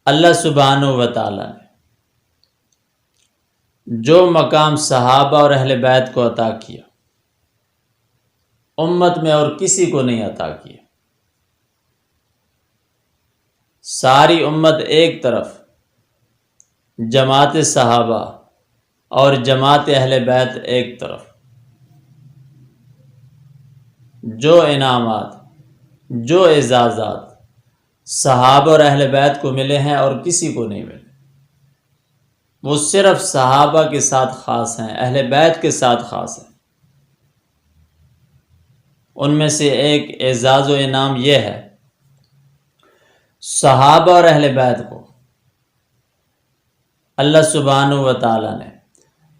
اللہ سبحانہ و تعالیٰ نے جو مقام صحابہ اور اہل بیت کو عطا کیا، امت میں اور کسی کو نہیں عطا کیا۔ ساری امت ایک طرف، جماعت صحابہ اور جماعت اہل بیت ایک طرف۔ جو انعامات، جو اعزازات صحابہ اور اہل بیت کو ملے ہیں اور کسی کو نہیں ملے، وہ صرف صحابہ کے ساتھ خاص ہیں، اہل بیت کے ساتھ خاص ہیں۔ ان میں سے ایک اعزاز و انعام یہ ہے، صحابہ اور اہل بیت کو اللہ سبحانہ و تعالیٰ نے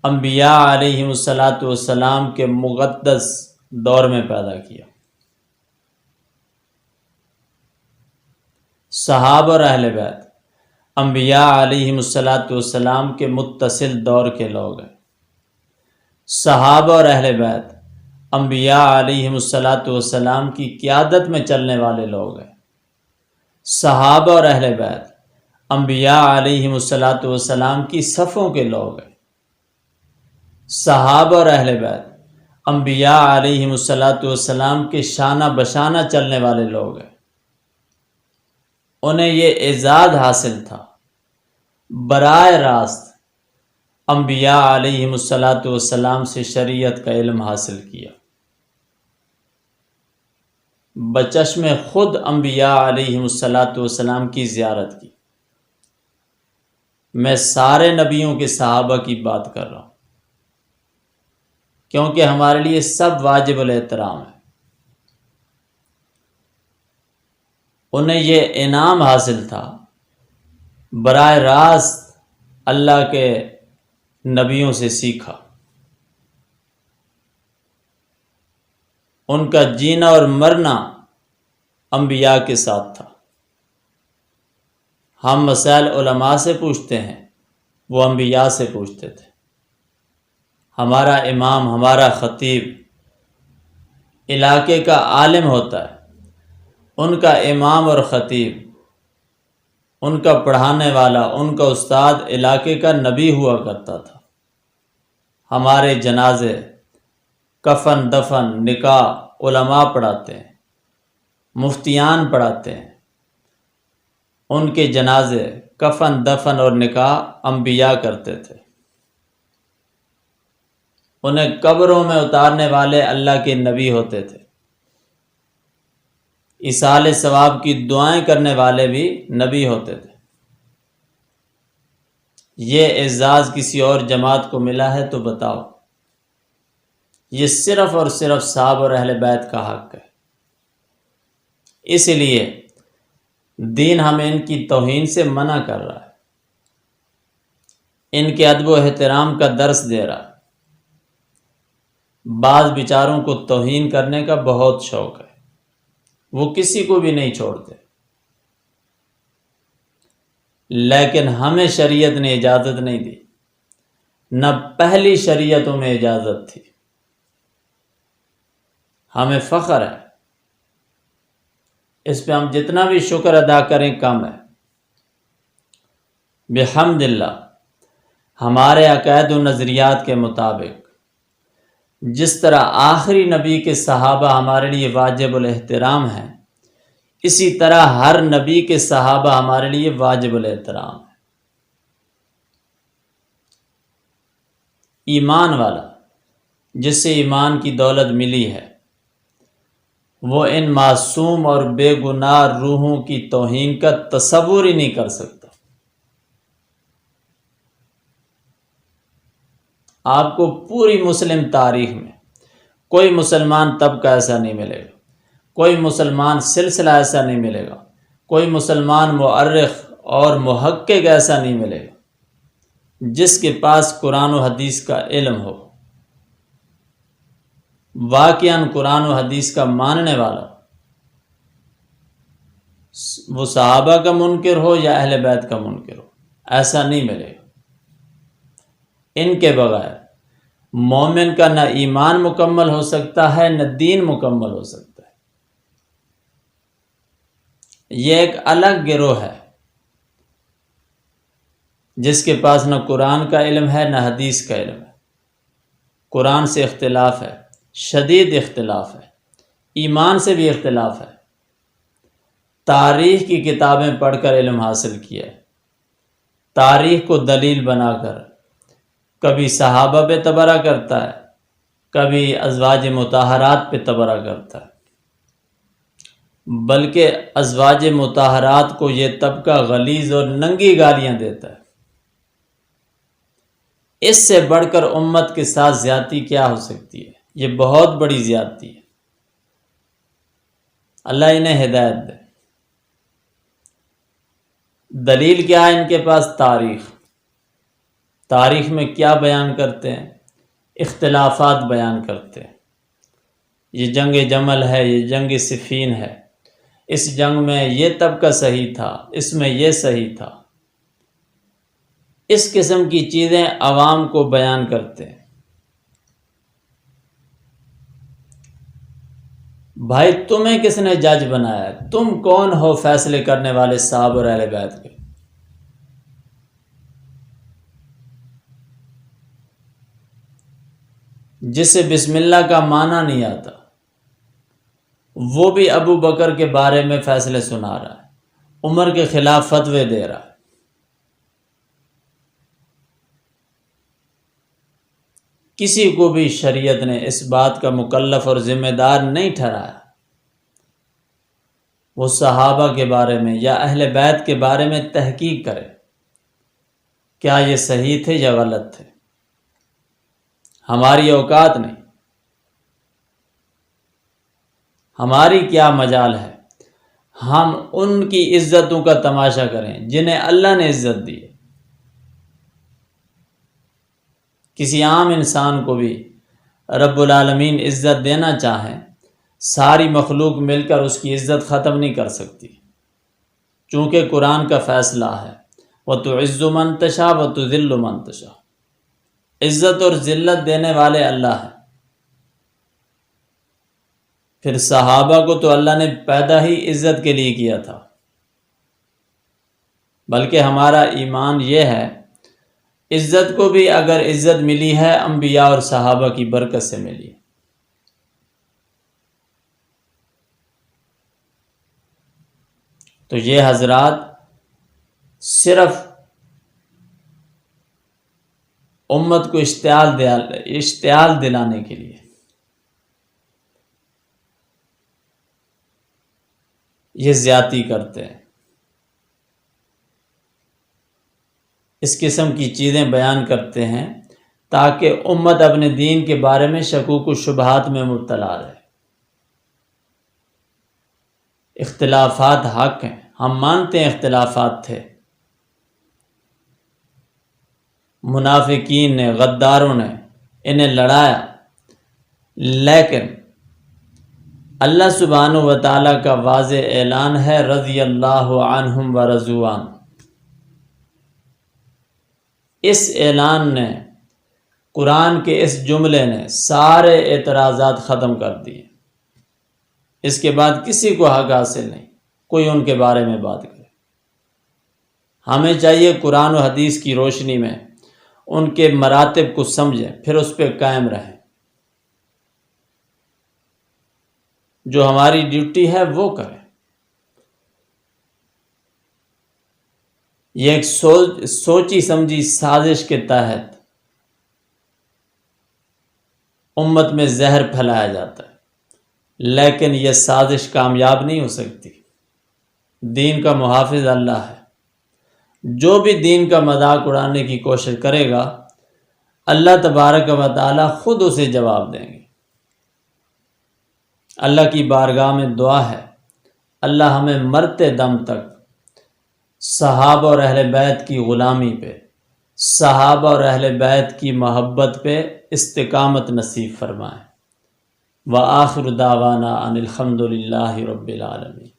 انبیاء علیہم السلام کے مقدس دور میں پیدا کیا۔ صحابہ اور اہل بیت انبیاء علیہم السلام کے متصل دور کے لوگ ہیں۔ صحابہ اور اہل بیت انبیاء علیہم السلام کی قیادت میں چلنے والے لوگ ہیں۔ صحابہ اور اہل بیت انبیاء علیہم السلام کی صفوں کے لوگ ہیں۔ صحابہ اور اہل بیت انبیاء علیہم السلام کے شانہ بشانہ چلنے والے لوگ ہیں۔ انہیں یہ اعزاز حاصل تھا، براہ راست انبیاء علیہم السلام سے شریعت کا علم حاصل کیا، بچشم خود انبیاء علیہم السلام کی زیارت کی۔ میں سارے نبیوں کے صحابہ کی بات کر رہا ہوں، کیونکہ ہمارے لیے سب واجب الاحترام ہے۔ انہیں یہ انعام حاصل تھا، براہ راست اللہ کے نبیوں سے سیکھا۔ ان کا جینا اور مرنا انبیاء کے ساتھ تھا۔ ہم مسائل علماء سے پوچھتے ہیں، وہ انبیاء سے پوچھتے تھے۔ ہمارا امام، ہمارا خطیب علاقے کا عالم ہوتا ہے، ان کا امام اور خطیب، ان کا پڑھانے والا، ان کا استاد علاقے کا نبی ہوا کرتا تھا۔ ہمارے جنازے، کفن دفن، نکاح علماء پڑھاتے ہیں، مفتیان پڑھاتے ہیں۔ ان کے جنازے، کفن دفن اور نکاح انبیاء کرتے تھے۔ انہیں قبروں میں اتارنے والے اللہ کے نبی ہوتے تھے۔ ایصال ثواب کی دعائیں کرنے والے بھی نبی ہوتے تھے۔ یہ اعزاز کسی اور جماعت کو ملا ہے تو بتاؤ؟ یہ صرف اور صرف صحابہ اور اہل بیت کا حق ہے۔ اس لیے دین ہمیں ان کی توہین سے منع کر رہا ہے، ان کے ادب و احترام کا درس دے رہا ہے۔ بعض بیچاروں کو توہین کرنے کا بہت شوق ہے، وہ کسی کو بھی نہیں چھوڑتے، لیکن ہمیں شریعت نے اجازت نہیں دی، نہ پہلی شریعتوں میں اجازت تھی۔ ہمیں فخر ہے، اس پہ ہم جتنا بھی شکر ادا کریں کم ہے۔ بحمد اللہ ہمارے عقائد و نظریات کے مطابق جس طرح آخری نبی کے صحابہ ہمارے لیے واجب الاحترام ہیں، اسی طرح ہر نبی کے صحابہ ہمارے لیے واجب الاحترام ہیں۔ ایمان والا جس سے ایمان کی دولت ملی ہے، وہ ان معصوم اور بے گناہ روحوں کی توہین کا تصور ہی نہیں کر سکتا۔ آپ کو پوری مسلم تاریخ میں کوئی مسلمان طبقہ ایسا نہیں ملے گا، کوئی مسلمان سلسلہ ایسا نہیں ملے گا، کوئی مسلمان مؤرخ اور محقق ایسا نہیں ملے گا جس کے پاس قرآن و حدیث کا علم ہو، واقعاً قرآن و حدیث کا ماننے والا، وہ صحابہ کا منکر ہو یا اہل بیت کا منکر ہو، ایسا نہیں ملے گا۔ ان کے بغیر مومن کا نہ ایمان مکمل ہو سکتا ہے، نہ دین مکمل ہو سکتا ہے۔ یہ ایک الگ گروہ ہے جس کے پاس نہ قرآن کا علم ہے نہ حدیث کا علم ہے، قرآن سے اختلاف ہے، شدید اختلاف ہے، ایمان سے بھی اختلاف ہے، تاریخ کی کتابیں پڑھ کر علم حاصل کیا ہے، تاریخ کو دلیل بنا کر کبھی صحابہ پہ تبرہ کرتا ہے، کبھی ازواج مطہرات پہ تبرہ کرتا ہے، بلکہ ازواج مطہرات کو یہ طبقہ غلیظ اور ننگی گالیاں دیتا ہے۔ اس سے بڑھ کر امت کے ساتھ زیادتی کیا ہو سکتی ہے؟ یہ بہت بڑی زیادتی ہے۔ اللہ انہیں ہدایت دے۔ دلیل کیا ہے ان کے پاس؟ تاریخ میں کیا بیان کرتے ہیں؟ اختلافات بیان کرتے ہیں۔ یہ جنگ جمل ہے، یہ جنگ صفین ہے، اس جنگ میں یہ طبقہ صحیح تھا، اس میں یہ صحیح تھا، اس قسم کی چیزیں عوام کو بیان کرتے ہیں۔ بھائی تمہیں کس نے جج بنایا؟ تم کون ہو فیصلے کرنے والے صحابہ اور اہل بیت کے؟ جسے بسم اللہ کا معنی نہیں آتا، وہ بھی ابو بکر کے بارے میں فیصلے سنا رہا ہے، عمر کے خلاف فتوے دے رہا ہے۔ کسی کو بھی شریعت نے اس بات کا مکلف اور ذمہ دار نہیں ٹھہرایا وہ صحابہ کے بارے میں یا اہل بیت کے بارے میں تحقیق کرے، کیا یہ صحیح تھے یا غلط تھے۔ ہماری اوقات نہیں، ہماری کیا مجال ہے ہم ان کی عزتوں کا تماشا کریں جنہیں اللہ نے عزت دی ہے۔ کسی عام انسان کو بھی رب العالمین عزت دینا چاہیں، ساری مخلوق مل کر اس کی عزت ختم نہیں کر سکتی، چونکہ قرآن کا فیصلہ ہے وَتُعِزُّ مَن تَشَاءُ وَتُذِلُّ مَن تَشَاءُ۔ عزت اور ذلت دینے والے اللہ ہیں۔ پھر صحابہ کو تو اللہ نے پیدا ہی عزت کے لیے کیا تھا، بلکہ ہمارا ایمان یہ ہے عزت کو بھی اگر عزت ملی ہے انبیاء اور صحابہ کی برکت سے ملی ہے۔ تو یہ حضرات صرف امت کو اشتعال دلانے کے لیے یہ زیادتی کرتے ہیں، اس قسم کی چیزیں بیان کرتے ہیں تاکہ امت اپنے دین کے بارے میں شکوک و شبہات میں مبتلا رہے۔ اختلافات حق ہیں، ہم مانتے ہیں اختلافات تھے، منافقین نے، غداروں نے انہیں لڑایا، لیکن اللہ سبحانہ و تعالیٰ کا واضح اعلان ہے رضی اللہ عنہم ورضوا عنہ۔ اس اعلان نے، قرآن کے اس جملے نے سارے اعتراضات ختم کر دیے۔ اس کے بعد کسی کو حق حاصل نہیں کوئی ان کے بارے میں بات کرے۔ ہمیں چاہیے قرآن و حدیث کی روشنی میں ان کے مراتب کو سمجھیں، پھر اس پہ قائم رہیں۔ جو ہماری ڈیوٹی ہے وہ کریں۔ یہ ایک سوچی سمجھی سازش کے تحت امت میں زہر پھیلایا جاتا ہے، لیکن یہ سازش کامیاب نہیں ہو سکتی۔ دین کا محافظ اللہ ہے، جو بھی دین کا مذاق اڑانے کی کوشش کرے گا اللہ تبارک و تعالی خود اسے جواب دیں گے۔ اللہ کی بارگاہ میں دعا ہے اللہ ہمیں مرتے دم تک صحابہ اور اہل بیت کی غلامی پہ، صحابہ اور اہل بیت کی محبت پہ استقامت نصیب فرمائے۔ وآخر دعوانا ان الحمد للہ رب العالمین۔